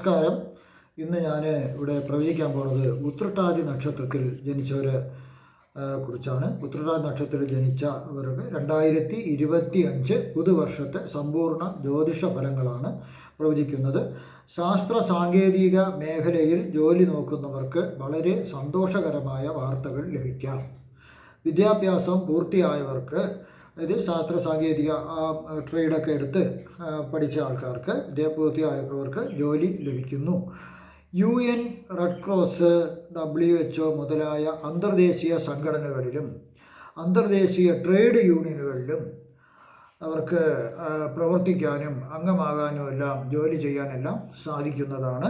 നമസ്കാരം. ഇന്ന് ഞാൻ ഇവിടെ പ്രവചിക്കാൻ പോകുന്നത് ഉത്രട്ടാതി നക്ഷത്രത്തിൽ ജനിച്ചവരെ കുറിച്ചാണ്. ഉത്രട്ടാതി നക്ഷത്രത്തിൽ ജനിച്ചവർക്ക് 2025 പുതുവർഷത്തെ സമ്പൂർണ്ണ ജ്യോതിഷ ഫലങ്ങളാണ് പ്രവചിക്കുന്നത്. ശാസ്ത്ര സാങ്കേതിക മേഖലയിൽ ജോലി നോക്കുന്നവർക്ക് വളരെ സന്തോഷകരമായ വാർത്തകൾ ലഭിക്കാം. വിദ്യാഭ്യാസം പൂർത്തിയായവർക്ക്, അതായത് ശാസ്ത്ര സാങ്കേതിക ട്രേഡൊക്കെ എടുത്ത് പഠിച്ച ആൾക്കാർക്ക്, പൂർത്തിയായവർക്ക് ജോലി ലഭിക്കുന്നു. UN, റെഡ് ക്രോസ്, WHO മുതലായ അന്തർദേശീയ സംഘടനകളിലും അന്തർദേശീയ ട്രേഡ് യൂണിയനുകളിലും അവർക്ക് പ്രവർത്തിക്കാനും അംഗമാകാനും എല്ലാം ജോലി ചെയ്യാനെല്ലാം സാധിക്കുന്നതാണ്.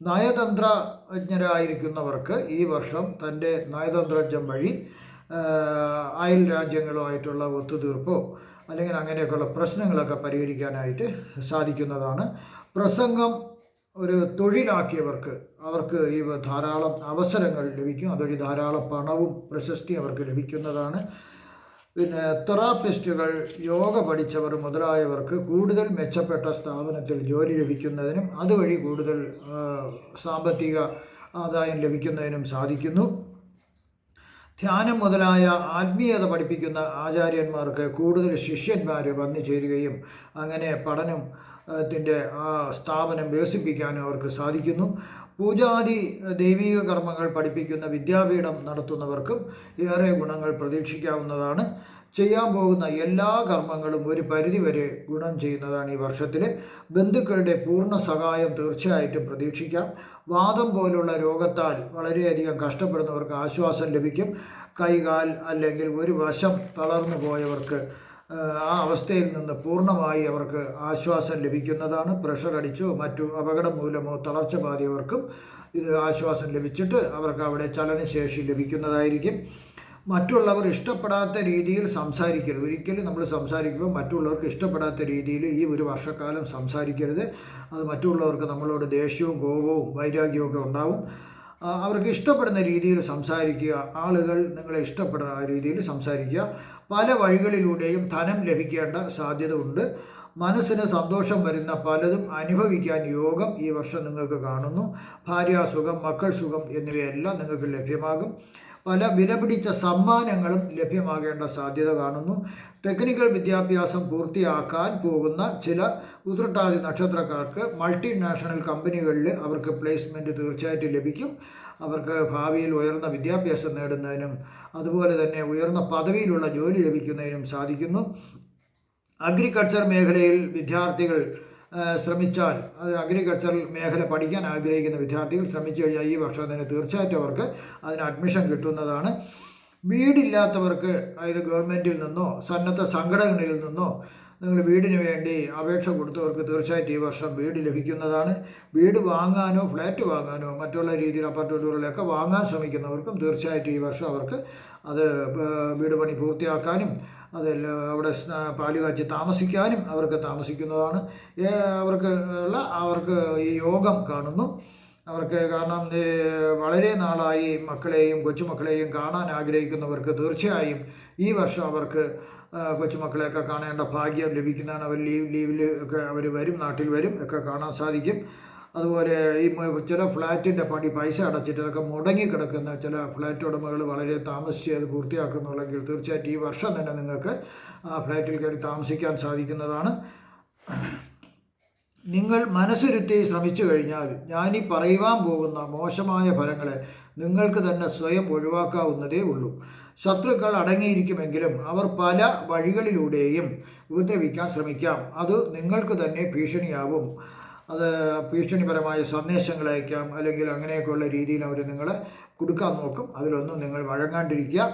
നയതന്ത്രജ്ഞരായിരിക്കുന്നവർക്ക് ഈ വർഷം തൻ്റെ നയതന്ത്രജ്ഞം വഴി അയൽ രാജ്യങ്ങളുമായിട്ടുള്ള ഒത്തുതീർപ്പോ അല്ലെങ്കിൽ അങ്ങനെയൊക്കെയുള്ള പ്രശ്നങ്ങളൊക്കെ പരിഹരിക്കാനായിട്ട് സാധിക്കുന്നതാണ്. പ്രസംഗം ഒരു തൊഴിലാക്കിയവർക്ക് അവർക്ക് ഈ ധാരാളം അവസരങ്ങൾ ലഭിക്കും. അതുവഴി ധാരാളം പണവും പ്രശസ്തി അവർക്ക് ലഭിക്കുന്നതാണ്. പിന്നെ തെറാപ്പിസ്റ്റുകൾ, യോഗ പഠിച്ചവർ മുതലായവർക്ക് കൂടുതൽ മെച്ചപ്പെട്ട സ്ഥാപനത്തിൽ ജോലി ലഭിക്കുന്നതിനും അതുവഴി കൂടുതൽ സാമ്പത്തിക ആദായം ലഭിക്കുന്നതിനും സാധിക്കുന്നു. ധ്യാനം മുതലായ ആത്മീയത പഠിപ്പിക്കുന്ന ആചാര്യന്മാർക്ക് കൂടുതൽ ശിഷ്യന്മാർ വന്നു ചേരുകയും അങ്ങനെ പഠനത്തിൻ്റെ ആ സ്ഥാപനം വികസിപ്പിക്കാനും അവർക്ക് സാധിക്കുന്നു. പൂജാതി ദൈവിക കർമ്മങ്ങൾ പഠിപ്പിക്കുന്ന വിദ്യാപീഠം നടത്തുന്നവർക്കും ഏറെ ഗുണങ്ങൾ പ്രതീക്ഷിക്കാവുന്നതാണ്. ചെയ്യാൻ പോകുന്ന എല്ലാ കർമ്മങ്ങളും ഒരു പരിധിവരെ ഗുണം ചെയ്യുന്നതാണ് ഈ വർഷത്തിൽ. ബന്ധുക്കളുടെ പൂർണ്ണ സഹായം തീർച്ചയായിട്ടും പ്രതീക്ഷിക്കാം. വാദം പോലുള്ള രോഗത്താൽ വളരെയധികം കഷ്ടപ്പെടുന്നവർക്ക് ആശ്വാസം ലഭിക്കും. കൈകാൽ അല്ലെങ്കിൽ ഒരു വശം തളർന്നു പോയവർക്ക് ആ അവസ്ഥയിൽ നിന്ന് പൂർണ്ണമായി അവർക്ക് ആശ്വാസം ലഭിക്കുന്നതാണ്. പ്രഷർ അടിച്ചോ മറ്റു അപകടം മൂലമോ തളർച്ച ബാധിയവർക്കും ഇത് ആശ്വാസം ലഭിച്ചിട്ട് അവർക്ക് അവിടെ ചലനശേഷി ലഭിക്കുന്നതായിരിക്കും. മറ്റുള്ളവർ ഇഷ്ടപ്പെടാത്ത രീതിയിൽ സംസാരിക്കരുത്. ഒരിക്കലും നമ്മൾ സംസാരിക്കുമ്പോൾ മറ്റുള്ളവർക്ക് ഇഷ്ടപ്പെടാത്ത രീതിയിൽ ഈ ഒരു വർഷക്കാലം സംസാരിക്കരുത്. അത് മറ്റുള്ളവർക്ക് നമ്മളോട് ദേഷ്യവും കോപവും വൈരാഗ്യവും ഒക്കെ ഉണ്ടാവും. അവർക്ക് ഇഷ്ടപ്പെടുന്ന രീതിയിൽ സംസാരിക്കുക. ആളുകൾ നിങ്ങളെ ഇഷ്ടപ്പെടുന്ന ആ രീതിയിൽ സംസാരിക്കുക. പല വഴികളിലൂടെയും ധനം ലഭിക്കേണ്ട സാധ്യത ഉണ്ട്. മനസ്സിന് സന്തോഷം വരുന്ന പലതും അനുഭവിക്കാൻ യോഗം ഈ വർഷം നിങ്ങൾക്ക് കാണുന്നു. ഭാര്യാസുഖം, മക്കൾ സുഖം എന്നിവയെല്ലാം നിങ്ങൾക്ക് ലഭ്യമാകും. പല വിലപിടിച്ച സമ്മാനങ്ങളും ലഭ്യമാകേണ്ട സാധ്യത കാണുന്നു. ടെക്നിക്കൽ വിദ്യാഭ്യാസം പൂർത്തിയാക്കാൻ പോകുന്ന ചില ഉത്രട്ടാതി നക്ഷത്രക്കാർക്ക് മൾട്ടിനാഷണൽ കമ്പനികളിൽ അവർക്ക് പ്ലേസ്മെൻറ്റ് തീർച്ചയായിട്ടും ലഭിക്കും. അവർക്ക് ഭാവിയിൽ ഉയർന്ന വിദ്യാഭ്യാസം നേടുന്നതിനും അതുപോലെ തന്നെ ഉയർന്ന പദവിയിലുള്ള ജോലി ലഭിക്കുന്നതിനും സാധിക്കുന്നു. അഗ്രികൾച്ചർ മേഖലയിൽ വിദ്യാർത്ഥികൾ ശ്രമിച്ചാൽ, അത് അഗ്രികൾച്ചറൽ മേഖല പഠിക്കാൻ ആഗ്രഹിക്കുന്ന വിദ്യാർത്ഥികൾ ശ്രമിച്ചു കഴിഞ്ഞാൽ ഈ വർഷം തന്നെ തീർച്ചയായിട്ടും അവർക്ക് അതിന് അഡ്മിഷൻ കിട്ടുന്നതാണ്. വീടില്ലാത്തവർക്ക്, അതായത് ഗവൺമെൻറ്റിൽ നിന്നോ സന്നദ്ധ സംഘടനകളിൽ നിന്നോ നിങ്ങൾ വീടിന് വേണ്ടി അപേക്ഷ കൊടുത്തവർക്ക് തീർച്ചയായിട്ടും ഈ വർഷം വീട് ലഭിക്കുന്നതാണ്. വീട് വാങ്ങാനോ ഫ്ലാറ്റ് വാങ്ങാനോ മറ്റുള്ള രീതിയിൽ അപ്പാർട്ട്മെൻറ്റുകളിലൊക്കെ വാങ്ങാൻ ശ്രമിക്കുന്നവർക്കും തീർച്ചയായിട്ടും ഈ വർഷം അവർക്ക് അത് വീട് പണി പൂർത്തിയാക്കാനും അതെല്ലാം അവിടെ പാലുകാച്ചി താമസിക്കാനും അവർക്ക് താമസിക്കുന്നതാണ്. അവർക്ക് ഈ യോഗം കാണുന്നു. അവർക്ക് കാരണം വളരെ നാളായി മക്കളെയും കൊച്ചുമക്കളെയും കാണാൻ ആഗ്രഹിക്കുന്നവർക്ക് തീർച്ചയായും ഈ വർഷം അവർക്ക് കൊച്ചുമക്കളെയൊക്കെ കാണേണ്ട ഭാഗ്യം ലഭിക്കുന്നതാണ്. അവർ ലീവിൽ ഒക്കെ അവർ വരും, നാട്ടിൽ വരും, ഒക്കെ കാണാൻ സാധിക്കും. അതുപോലെ ഈ ചില ഫ്ലാറ്റിൻ്റെ പണി പൈസ അടച്ചിട്ട് അതൊക്കെ മുടങ്ങിക്കിടക്കുന്ന ചില ഫ്ലാറ്റ് ഉടമകൾ വളരെ താമസിച്ച് അത് പൂർത്തിയാക്കുന്നുള്ളെങ്കിൽ തീർച്ചയായിട്ടും ഈ വർഷം തന്നെ നിങ്ങൾക്ക് ആ ഫ്ലാറ്റിൽ കയറി താമസിക്കാൻ സാധിക്കുന്നതാണ്. നിങ്ങൾ മനസ്സിരുത്തി ശ്രമിച്ചു കഴിഞ്ഞാൽ ഞാനീ പറയുവാൻ പോകുന്ന മോശമായ ഫലങ്ങളെ നിങ്ങൾക്ക് തന്നെ സ്വയം ഒഴിവാക്കാവുന്നതേ ഉള്ളൂ. ശത്രുക്കൾ അടങ്ങിയിരിക്കുമെങ്കിലും അവർ പല വഴികളിലൂടെയും ഉപദ്രവിക്കാൻ ശ്രമിക്കാം. അത് നിങ്ങൾക്ക് തന്നെ ഭീഷണിയാവും. അത് ഭീഷണിപരമായ സന്ദേശങ്ങൾ അയക്കാം, അല്ലെങ്കിൽ അങ്ങനെയൊക്കെയുള്ള രീതിയിൽ അവർ നിങ്ങളെ കൊടുക്കാൻ നോക്കും. അതിലൊന്നും നിങ്ങൾ വഴങ്ങാണ്ടിരിക്കുക.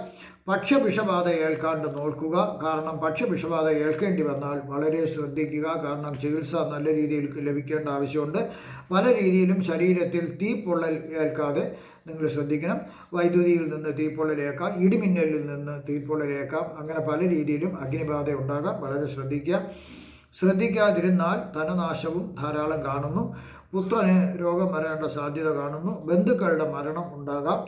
പക്ഷവിഷബാധ ഏൽക്കാണ്ട് നോക്കുക. കാരണം പക്ഷവിഷബാധ ഏൽക്കേണ്ടി വന്നാൽ വളരെ ശ്രദ്ധിക്കുക. കാരണം ചികിത്സ നല്ല രീതിയിൽ ലഭിക്കേണ്ട ആവശ്യമുണ്ട്. പല രീതിയിലും ശരീരത്തിൽ തീപ്പൊള്ളൽ ഏൽക്കാതെ നിങ്ങൾ ശ്രദ്ധിക്കണം. വൈദ്യുതിയിൽ നിന്ന് തീപ്പൊള്ളലേക്കാം, ഇടിമിന്നലിൽ നിന്ന് തീപ്പൊള്ളലേക്കാം. അങ്ങനെ പല രീതിയിലും അഗ്നിബാധ ഉണ്ടാകാം. വളരെ ശ്രദ്ധിക്കാതിരുന്നാൽ ധനനാശവും ധാരാളം കാണുന്നു. പുത്രന് രോഗം വരേണ്ട സാധ്യത കാണുന്നു. ബന്ധുക്കളുടെ മരണം ഉണ്ടാകാം.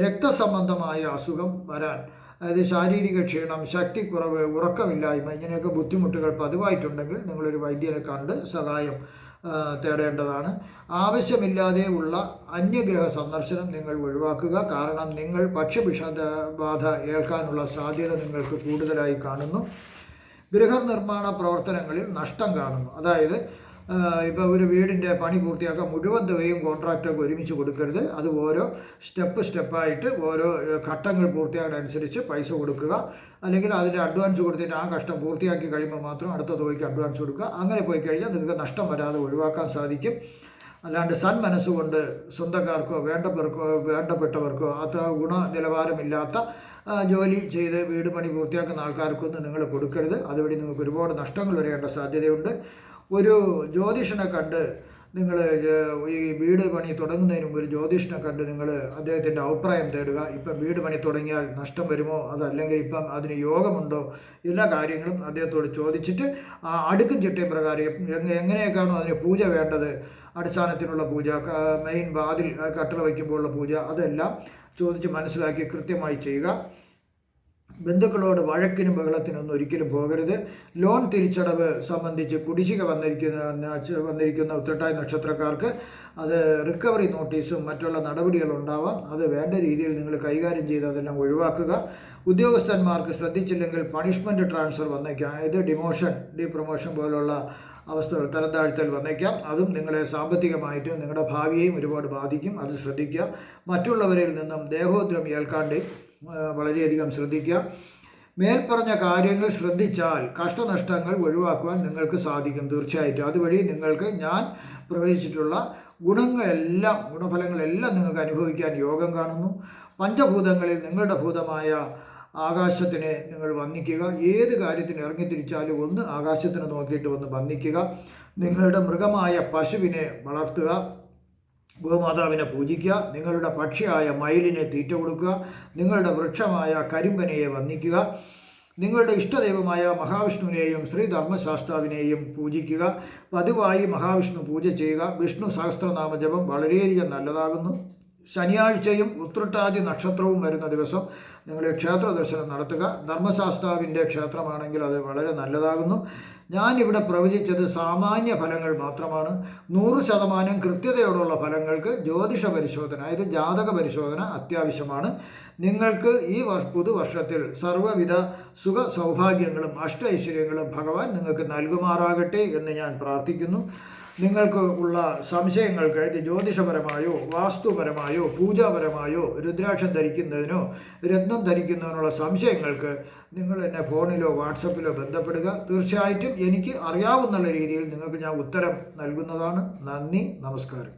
രക്തസംബന്ധമായ അസുഖം വരാൻ, അതായത് ശാരീരിക ക്ഷീണം, ശക്തിക്കുറവ്, ഉറക്കമില്ലായ്മ, ഇങ്ങനെയൊക്കെ ബുദ്ധിമുട്ടുകൾ പതിവായിട്ടുണ്ടെങ്കിൽ നിങ്ങളൊരു വൈദ്യനെ കണ്ട് സഹായം തേടേണ്ടതാണ്. ആവശ്യമില്ലാതെ ഉള്ള അന്യഗ്രഹ സന്ദർശനം നിങ്ങൾ ഒഴിവാക്കുക. കാരണം നിങ്ങൾ പക്ഷിവിഷബാധ ഏൽക്കാനുള്ള സാധ്യത നിങ്ങൾക്ക് കൂടുതലായി കാണുന്നു. ഗൃഹനിർമ്മാണ പ്രവർത്തനങ്ങളിൽ നഷ്ടം കാണുന്നു. അതായത് ഇപ്പോൾ ഒരു വീടിൻ്റെ പണി പൂർത്തിയാക്കാൻ മുഴുവൻ തുകയും കോൺട്രാക്ടർക്ക് ഒരുമിച്ച് കൊടുക്കരുത്. അത് ഓരോ സ്റ്റെപ്പായിട്ട് ഓരോ ഘട്ടങ്ങൾ പൂർത്തിയാകാനനുസരിച്ച് പൈസ കൊടുക്കുക. അല്ലെങ്കിൽ അതിൻ്റെ അഡ്വാൻസ് കൊടുത്തിട്ട് ആ കഷ്ടം പൂർത്തിയാക്കി കഴിയുമ്പോൾ മാത്രം അടുത്ത തുകയ്ക്ക് അഡ്വാൻസ് കൊടുക്കുക. അങ്ങനെ പോയി കഴിഞ്ഞാൽ നിങ്ങൾക്ക് നഷ്ടം വരാതെ ഒഴിവാക്കാൻ സാധിക്കും. അല്ലാണ്ട് സന്മനസ്സുകൊണ്ട് സ്വന്തക്കാർക്കോ വേണ്ടപ്പെട്ടവർക്കോ അത്ര ഗുണനിലവാരമില്ലാത്ത ജോലി ചെയ്ത് വീട് പണി പൂർത്തിയാക്കുന്ന ആൾക്കാർക്കൊന്നും നിങ്ങൾ കൊടുക്കരുത്. അതുവഴി നിങ്ങൾക്ക് ഒരുപാട് നഷ്ടങ്ങൾ വരേണ്ട സാധ്യതയുണ്ട്. ഒരു ജ്യോതിഷനെ കണ്ട് നിങ്ങൾ ഈ വീട് പണി തുടങ്ങുന്നതിന് മുമ്പ് ഒരു ജ്യോതിഷനെ കണ്ട് നിങ്ങൾ അദ്ദേഹത്തിൻ്റെ അഭിപ്രായം തേടുക. ഇപ്പം വീട് പണി തുടങ്ങിയാൽ നഷ്ടം വരുമോ, അതല്ലെങ്കിൽ ഇപ്പം അതിന് യോഗമുണ്ടോ, എല്ലാ കാര്യങ്ങളും അദ്ദേഹത്തോട് ചോദിച്ചിട്ട് അടുക്കും ചിട്ടയും പ്രകാരം എങ്ങനെയൊക്കെയാണോ അതിന് പൂജ വേണ്ടത്, അടിസ്ഥാനത്തിനുള്ള പൂജ, മെയിൻ വാതിൽ കട്ടള വയ്ക്കുമ്പോഴുള്ള പൂജ, അതെല്ലാം ചോദിച്ച് മനസ്സിലാക്കി കൃത്യമായി ചെയ്യുക. ബന്ധുക്കളോട് വഴക്കിനും ബഹളത്തിനൊന്നും ഒരിക്കലും പോകരുത്. ലോൺ തിരിച്ചടവ് സംബന്ധിച്ച് കുടിശ്ശിക വന്നിരിക്കുന്ന ഉത്രട്ടാതി നക്ഷത്രക്കാർക്ക് അത് റിക്കവറി നോട്ടീസും മറ്റുള്ള നടപടികളുണ്ടാവാം. അത് വേണ്ട രീതിയിൽ നിങ്ങൾ കൈകാര്യം ചെയ്ത് അതെല്ലാം ഒഴിവാക്കുക. ഉദ്യോഗസ്ഥന്മാർക്ക് ശ്രദ്ധിച്ചില്ലെങ്കിൽ പണിഷ്മെൻറ്റ് ട്രാൻസ്ഫർ വന്നേക്കാം. അതായത് ഡിപ്രൊമോഷൻ പോലുള്ള അവസ്ഥകൾ, തരംതാഴ്ത്തൽ വന്നേക്കാം. അതും നിങ്ങളെ സാമ്പത്തികമായിട്ടും നിങ്ങളുടെ ഭാവിയെയും ഒരുപാട് ബാധിക്കും. അത് ശ്രദ്ധിക്കുക. മറ്റുള്ളവരിൽ നിന്നും ദേഹോദ്രം ഏൽക്കാണ്ട് വളരെയധികം ശ്രദ്ധിക്കുക. മേൽപ്പറഞ്ഞ കാര്യങ്ങൾ ശ്രദ്ധിച്ചാൽ കഷ്ടനഷ്ടങ്ങൾ ഒഴിവാക്കുവാൻ നിങ്ങൾക്ക് സാധിക്കും തീർച്ചയായിട്ടും. അതുവഴി നിങ്ങൾക്ക് ഞാൻ പ്രവചിച്ചിട്ടുള്ള ഗുണഫലങ്ങളെല്ലാം നിങ്ങൾക്ക് അനുഭവിക്കാൻ യോഗം കാണുന്നു. പഞ്ചഭൂതങ്ങളിൽ നിങ്ങളുടെ ഭൂതമായ ആകാശത്തിനെ നിങ്ങൾ വന്ദിക്കുക. ഏത് കാര്യത്തിന് ഇറങ്ങിത്തിരിച്ചാലും ഒന്ന് ആകാശത്തിനെ നോക്കിയിട്ട് ഒന്ന് വന്ദിക്കുക. നിങ്ങളുടെ മൃഗമായ പശുവിനെ വളർത്തുക, ഗോമാതാവിനെ പൂജിക്കുക. നിങ്ങളുടെ പക്ഷിയായ മയിലിനെ തീറ്റ കൊടുക്കുക. നിങ്ങളുടെ വൃക്ഷമായ കരിമ്പനയെ വന്ദിക്കുക. നിങ്ങളുടെ ഇഷ്ടദൈവമായ മഹാവിഷ്ണുവിനെയും ശ്രീധർമ്മശാസ്താവിനെയും പൂജിക്കുക. പതിവായി മഹാവിഷ്ണു പൂജ ചെയ്യുക. വിഷ്ണു സഹസ്രനാമ ജപം വളരെയധികം നല്ലതാകുന്നു. ശനിയാഴ്ചയും ഉത്രട്ടാതി നക്ഷത്രവും വരുന്ന ദിവസം നിങ്ങൾ ക്ഷേത്ര ദർശനം നടത്തുക. ധർമ്മശാസ്താവിൻ്റെ ക്ഷേത്രമാണെങ്കിൽ അത് വളരെ നല്ലതാകുന്നു. ഞാനിവിടെ പ്രവചിച്ചത് സാമാന്യ ഫലങ്ങൾ മാത്രമാണ്. 100% കൃത്യതയോടുള്ള ഫലങ്ങൾക്ക് ജ്യോതിഷ പരിശോധന, അതായത് ജാതക പരിശോധന അത്യാവശ്യമാണ്. നിങ്ങൾക്ക് ഈ പുതുവർഷത്തിൽ സർവ്വവിധ സുഖ സൗഭാഗ്യങ്ങളും അഷ്ടൈശ്വര്യങ്ങളും ഭഗവാൻ നിങ്ങൾക്ക് നൽകുമാറാകട്ടെ എന്ന് ഞാൻ പ്രാർത്ഥിക്കുന്നു. നിങ്ങൾക്ക് ഉള്ള സംശയങ്ങൾക്ക്, ഇത് ജ്യോതിഷപരമായോ വാസ്തുപരമായോ പൂജാപരമായോ രുദ്രാക്ഷം ധരിക്കുന്നതിനോ രത്നം ധരിക്കുന്നതിനുള്ള സംശയങ്ങൾക്ക് നിങ്ങൾ എന്നെ ഫോണിലോ വാട്സപ്പിലോ ബന്ധപ്പെടുക. തീർച്ചയായിട്ടും എനിക്ക് അറിയാവുന്ന രീതിയിൽ നിങ്ങൾക്ക് ഞാൻ ഉത്തരം നൽകുന്നതാണ്. നന്ദി, നമസ്കാരം.